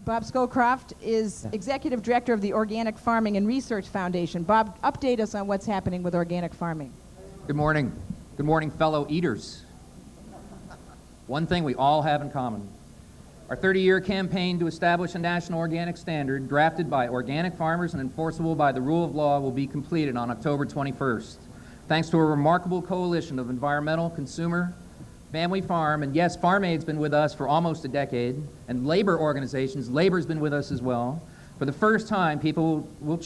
Bob Scowcroft is Executive Director of the Organic Farming and Research Foundation. Bob, update us on what's happening with organic farming. Good morning. Good morning, fellow eaters. One thing we all have in common. Our 30-year campaign to establish a national organic standard drafted by organic farmers and enforceable by the rule of law will be completed on October 21st. Thanks to a remarkable coalition of environmental, consumer, family farm, and yes, Farm Aid's been with us for almost a decade, and labor organizations, labor's been with us as well. For the first time, people will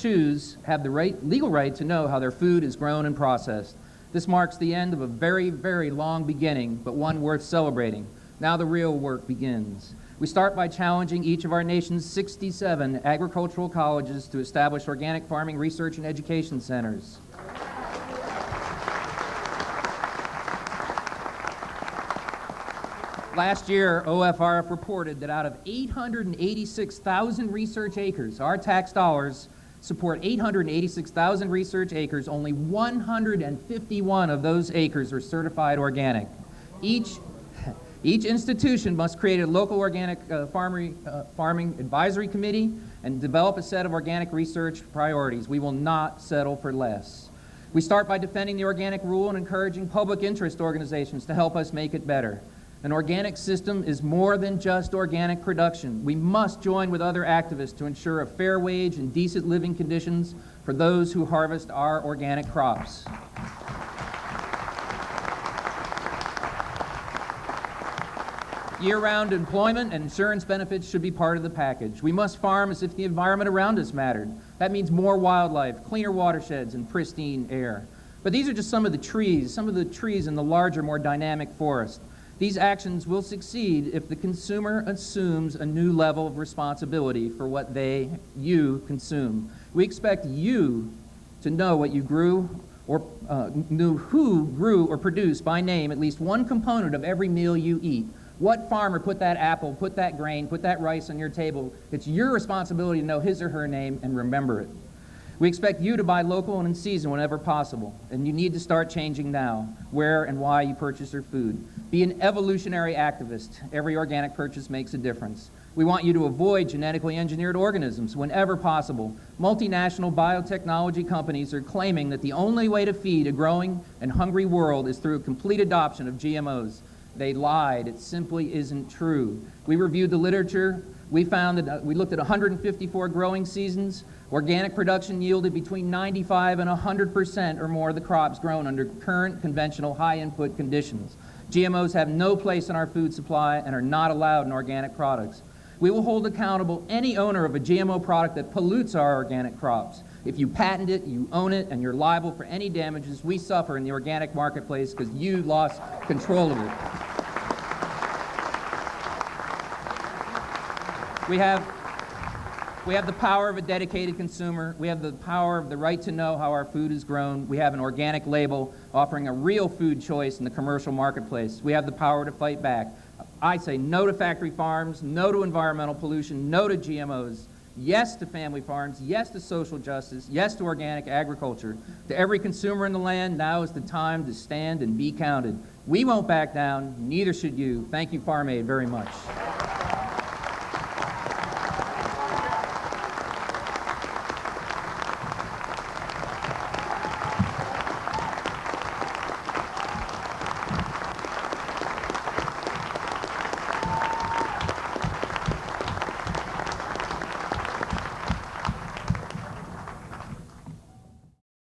have the legal right to know how their food is grown and processed. This marks the end of a very, very long beginning, but one worth celebrating. Now the real work begins. We start by challenging each of our nation's 67 agricultural colleges to establish organic farming research and education centers. Last year, OFRF reported that out of 886,000 research acres, our tax dollars support 886,000 research acres, only 151 of those acres are certified organic. Each institution must create a local organic farming advisory committee and develop a set of organic research priorities. We will not settle for less. We start by defending the organic rule and encouraging public interest organizations to help us make it better. An organic system is more than just organic production. We must join with other activists to ensure a fair wage and decent living conditions for those who harvest our organic crops. Year-round employment and insurance benefits should be part of the package. We must farm as if the environment around us mattered. That means more wildlife, cleaner watersheds, and pristine air. But these are just some of the trees in the larger, more dynamic forest. These actions will succeed if the consumer assumes a new level of responsibility for what you consume. We expect you to know what you grew or knew who grew or produced by name at least one component of every meal you eat. What farmer put that apple, put that grain, put that rice on your table? It's your responsibility to know his or her name and remember it. We expect you to buy local and in season whenever possible, and you need to start changing now where and why you purchase your food. Be an evolutionary activist. Every organic purchase makes a difference. We want you to avoid genetically engineered organisms whenever possible. Multinational biotechnology companies are claiming that the only way to feed a growing and hungry world is through a complete adoption of GMOs. They lied. It simply isn't true. We reviewed the literature. We found that we looked at 154 growing seasons. Organic production yielded between 95 and 100% or more of the crops grown under current conventional high-input conditions. GMOs have no place in our food supply and are not allowed in organic products. We will hold accountable any owner of a GMO product that pollutes our organic crops. If you patent it, you own it, and you're liable for any damages we suffer in the organic marketplace because you lost control of it. We have the power of a dedicated consumer. We have the power of the right to know how our food is grown. We have an organic label offering a real food choice in the commercial marketplace. We have the power to fight back. I say no to factory farms, no to environmental pollution, no to GMOs, yes to family farms, yes to social justice, yes to organic agriculture. To every consumer in the land, now is the time to stand and be counted. We won't back down, neither should you. Thank you, Farm Aid, very much.